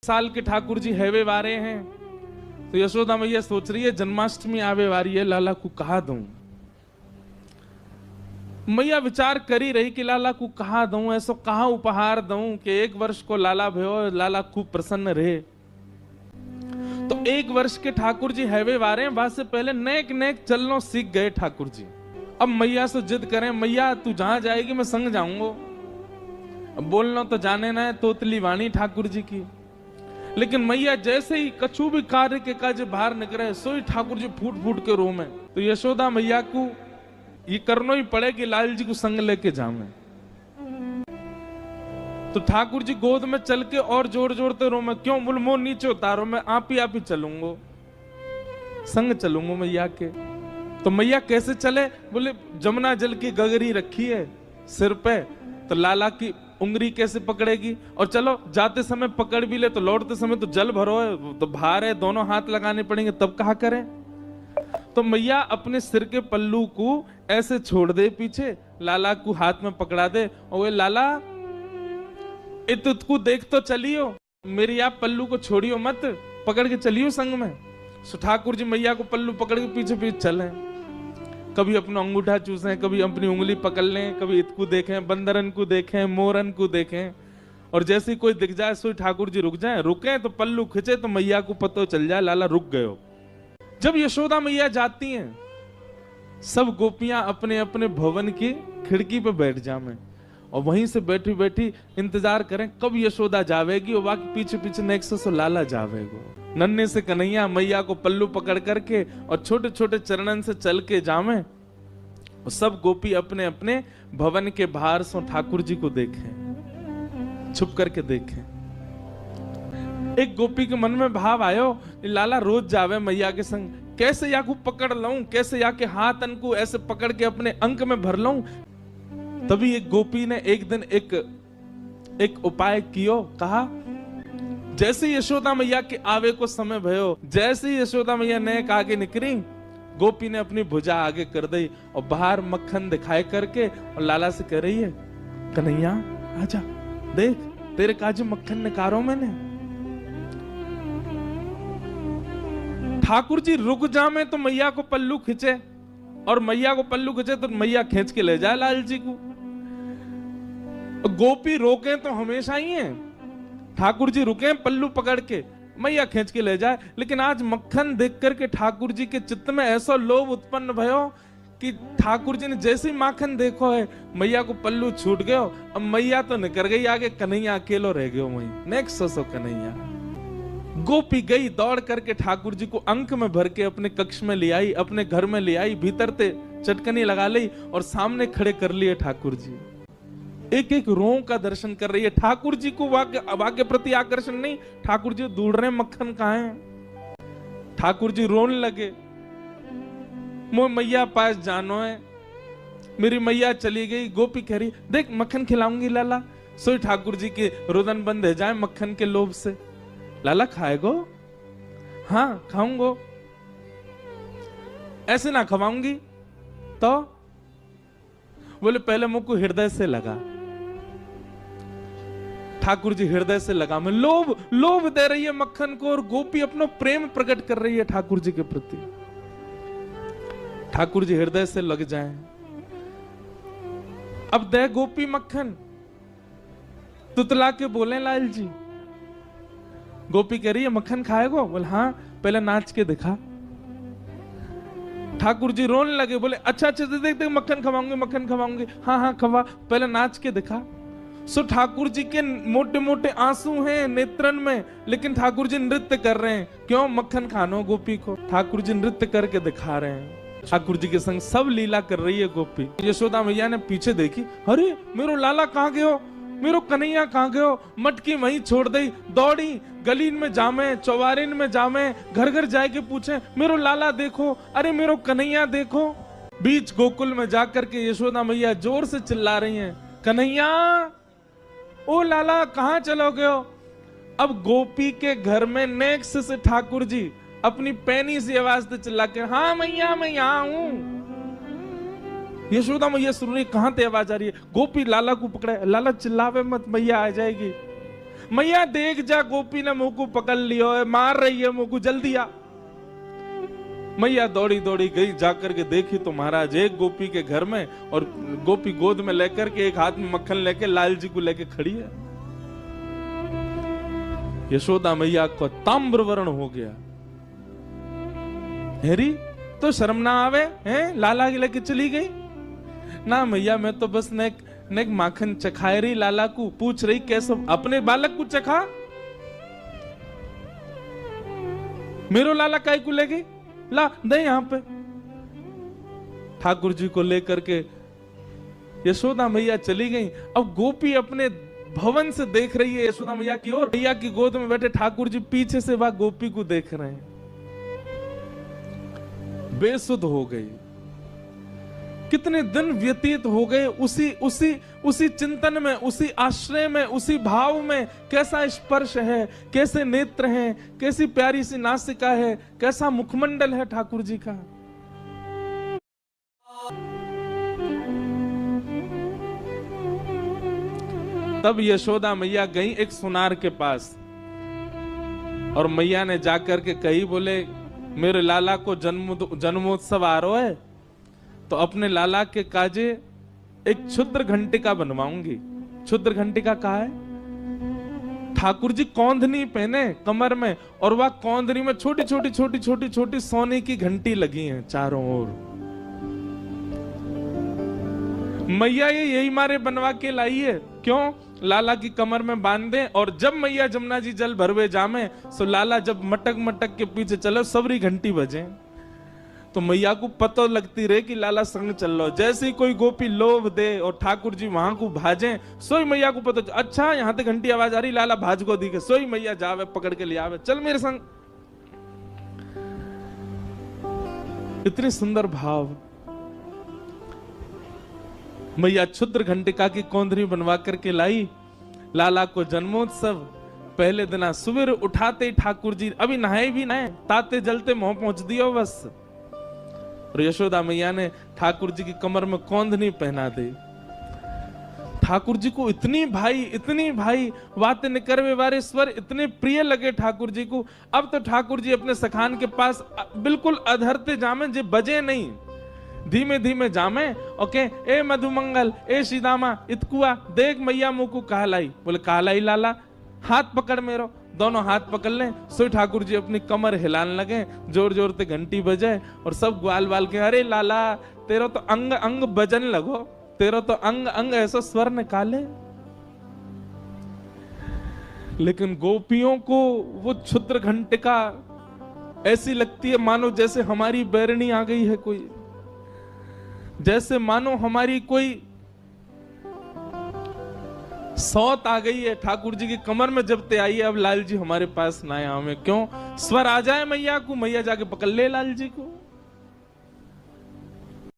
साल के ठाकुर जी हैवे वारे हैं, तो यशोदा मैया सोच रही है जन्माष्टमी आवे वारी है, लाला को कहा दूं। मैया विचार करी रही कि लाला को कहा दूं, ऐसो कहा उपहार दूं कि 1 वर्ष को लाला भयो, लाला खूब प्रसन्न रहे। तो 1 वर्ष के ठाकुर जी हैवे वारे हैं, वहां से पहले नेक नेक चलनो सीख गए ठाकुर जी। अब मैया से जिद करें, मैया तू जहां जाएगी मैं संग जाऊंगा। अब बोलना तो जाने ना है तोतली वाणी ठाकुर जी की, लेकिन मैया जैसे ही कछु भी कार्य के काज बाहर निकले, सोई ठाकुर जी फूट फूट के रो में। तो यशोदा मैया को ये करना ही पड़े कि लाल जी को संग लेके जाऊं। तो ठाकुर जी गोद में चल के और जोर जोरते रो में, क्यों बोल मोह नीचे उतारो, मैं आप ही चलूंगा, संग चलूंगा मैया के। तो मैया कैसे चले, बोले जमुना जल की गगरी रखी है सिर पे, तो लाला की उंगली कैसे पकड़ेगी, और चलो जाते समय पकड़ भी ले तो लौटते समय तो जल भरो है, तो भार है, दोनों हाथ लगाने पड़ेंगे, तब कहा करें। तो मैया अपने सिर के पल्लू को ऐसे छोड़ दे पीछे, लाला को हाथ में पकड़ा दे, और वे लाला इतको देख तो चलियो, मेरी आप पल्लू को छोड़ियो मत, पकड़ के चलियो संग में। सो ठाकुर जी मैया को पल्लू पकड़ के पीछे पीछे चले, कभी अपना अंगूठा चूसें, कभी अपनी उंगली पकड़ लें, कभी इतको देखें, बंदरन को देखें, मोरन को देखें, और जैसे ही कोई दिख जाए सो ठाकुर जी रुक जाए, रुके तो पल्लू खिंचे तो मैया को पता चल जाए लाला रुक गयो। जब यशोदा मैया जाती हैं, सब गोपियां अपने अपने भवन की खिड़की पे बैठ जामें, और वहीं से बैठी बैठी इंतजार करें कब यशोदा जावेगी, और बाकी पीछे पीछे नेक्स्ट से लाला जावेगो। नन्हे से कन्हैया मैया को पल्लू पकड़ करके और छोटे छोटे चरणन से चल के जामे, और सब गोपी अपने अपने भवन के बाहर से ठाकुर जी को देखें, छुप करके देखें। एक गोपी के मन में भाव आयो, लाला रोज जावे मैया के संग, कैसे या को पकड़ लऊं, कैसे या के हाथ को ऐसे पकड़ के अपने अंक में भर लऊं। तभी एक गोपी ने एक दिन एक उपाय कियो, कहा जैसे यशोदा मैया के आवे को समय भयो, जैसे यशोदा मैया नेक आगे निकली, गोपी ने अपनी भुजा आगे कर दी और बाहर मक्खन दिखाए करके और लाला से कह रही है, कन्हैया आजा देख तेरे काज मक्खन निकारो मैंने। ठाकुर जी रुक जामे तो मैया को पल्लू खींचे, और मैया को पल्लू खींचे तो मैया खींच के ले जाए लाल जी को। गोपी रोके तो हमेशा ही है, ठाकुर जी रुके पल्लू पकड़ के, मैया खींच के ले जाए। लेकिन आज मक्खन देख करके ठाकुर जी के चित्त में ऐसा लोभ उत्पन्न भयो कि ठाकुर जी ने जैसे ही माखन देखो है, मैया को पल्लू छूट गयो, अब मैया तो निकल गई आगे, कन्हैया अकेलो रह गयो वहीं। Next so Kanhaiya. गोपी गई दौड़ करके ठाकुर जी को अंक में भर के अपने कक्ष में ले आई, अपने घर में ले आई, भीतर ते चटकनी लगा ली और सामने खड़े कर लिए ठाकुर जी। एक एक रों का दर्शन कर रही है। ठाकुर जी को वाक्य प्रति आकर्षण नहीं, ठाकुर जी ढूंढ रहे मक्खन कहाँ है। ठाकुर जी रोने लगे, मोह मैया पास जानो है, मेरी मैया चली गई। गोपी कह रही देख मक्खन खिलाऊंगी लाला। सोई ठाकुर जी के रुदन बंद है जाए मक्खन के लोभ से। लाला खाएगो? हाँ खाऊंगो। ऐसे ना खवाऊंगी तो? बोले पहले मुझको हृदय से लगा। ठाकुर जी हृदय से लगा में लोभ दे रही है मक्खन को, और गोपी अपना प्रेम प्रकट कर रही है ठाकुर जी के प्रति। ठाकुर जी हृदय से लग जाए। अब दे गोपी मक्खन, तुतला के बोले लाल जी। गोपी कह रही है मक्खन खाएगो? बोले हाँ, पहले नाच के दिखा। ठाकुर जी रोने लगे, बोले अच्छा देख मक्खन खवाऊंगी, मक्खन खवाऊंगी। हाँ हाँ खवा, पहले नाच के दिखा। सो ठाकुर जी के मोटे मोटे आंसू हैं नेत्रन में, लेकिन ठाकुर जी नृत्य कर रहे हैं। क्यों? मक्खन खानो गोपी को। ठाकुर जी नृत्य करके दिखा रहे हैं। ठाकुर जी के संग सब लीला कर रही है गोपी। यशोदा मैया ने पीछे देखी, अरे मेरो लाला कहाँ गयो, मेरो कन्हैया कहाँ गयो। मटकी वहीं छोड़ दी, दौड़ी गलीन में जामे, चौबारिन में जामे, घर घर जाके पूछे मेरो लाला देखो, अरे मेरो कन्हैया देखो। बीच गोकुल में जाकर के यशोदा मैया जोर से चिल्ला रही हैं, कन्हैया ओ लाला कहाँ चलो गयो। अब गोपी के घर में नेक्स्ट से ठाकुर जी अपनी पैनी सी आवाज से चिल्ला के, हाँ मैया मैं यहाँ हूं। यशोदा मैया सुन रही, कहां से आवाज आ रही है। गोपी लाला को पकड़े, लाला चिल्लावे मत मैया आ जाएगी। मैया देख जा, गोपी ने मुंह को पकड़ लियो है, मार रही है मुंह को, जल्दी आ। मैया दौड़ी दौड़ी गई, जाकर के देखी तो महाराज एक गोपी के घर में, और गोपी गोद में लेकर के एक हाथ में मक्खन लेके लाल जी को लेके खड़ी है। यशोदा मैया को ताम्र वर्ण हो गया। हेरी तो शर्म ना आवे हैं, लाला के लेके चली गई ना। मैया मैं तो बस नेक माखन चखाए रही, लाला को पूछ रही कैसे अपने बालक को चखा, मेरो लाला काय को ले गई, ला दे यहां पे। ठाकुर जी को लेकर के यशोदा मैया चली गई। अब गोपी अपने भवन से देख रही है यशोदा मैया की ओर। मैया की गोद में बैठे ठाकुर जी पीछे से वह गोपी को देख रहे हैं। बेसुध हो गई। कितने दिन व्यतीत हो गए उसी चिंतन में, उसी आश्रय में, उसी भाव में। कैसा स्पर्श है, कैसे नेत्र हैं, कैसी प्यारी सी नासिका है, कैसा मुखमंडल है ठाकुर जी का। तब यशोदा मैया गई एक सुनार के पास, और मैया ने जाकर के कही, बोले मेरे लाला को जन्मोत्सव आ रहा है, तो अपने लाला के काजे एक क्षुद्र घंटिका बनवाऊंगी। क्षुद्र घंटिका कहा है? ठाकुर जी कौंधनी पहने कमर में, और वह कौंधनी में छोटी छोटी सोने की घंटी लगी हैं चारों ओर। मैया ये यही मारे बनवा के लाई है, क्यों? लाला की कमर में बांध दे, और जब मैया जमुना जी जल भरवे जामे, सो लाला जब मटक मटक के पीछे चले, सबरी घंटी बजे, तो मैया को पता लगती रहे कि लाला संग चल लो। जैसे ही कोई गोपी लोभ दे और ठाकुर जी वहां को भाजे, सोई मैया को पता, अच्छा यहां से घंटी आवाज आ रही, लाला भाज को दी के, सोई मैया जावे पकड़ के ले आवे, चल मेरे संग। इतनी सुंदर भाव। मैया क्षुद्र घंटिका की कौंधरी बनवा करके लाई। लाला को जन्मोत्सव पहले दिन सुबह उठाते ठाकुर जी अभी नहाए भी नहाए, ताते जलते मुंह पहुंच दियो बस। और यशोदा मैया ने ठाकुर जी की कमर में कौंधनी पहना दी। ठाकुर जी को इतनी भाई बातें निकरवे वारे स्वर इतने प्रिय लगे ठाकुर जी को। अब तो ठाकुर जी अपने सखान के पास बिल्कुल अधरते जामे, जे बजे नहीं, धीमे धीमे जामे। ओके, ए मधुमंगल, ए सीदामा, इतकुआ देख मैया मुंह को कहलाई। बोले कहलाई लाला, हाथ पकड़ मेरो। दोनों हाथ पकड़ लें, सोई ठाकुर जी अपनी कमर हिलाने लगे, जोर जोर से घंटी बजे, और सब ग्वाल बाल के, अरे लाला तेरा तो अंग अंग बजन लगो, तेरा तो अंग अंग ऐसा स्वर निकाले। लेकिन गोपियों को वो क्षुद्र घंटिका ऐसी लगती है मानो जैसे हमारी बैरनी आ गई है कोई, जैसे मानो हमारी कोई सौत आ गई है। ठाकुर जी की कमर में जब ते आई है, अब लाल जी हमारे पास ना आए, हमें क्यों? स्वर आ जाए मैया को, मैया जाके पकड़ ले लाल जी को।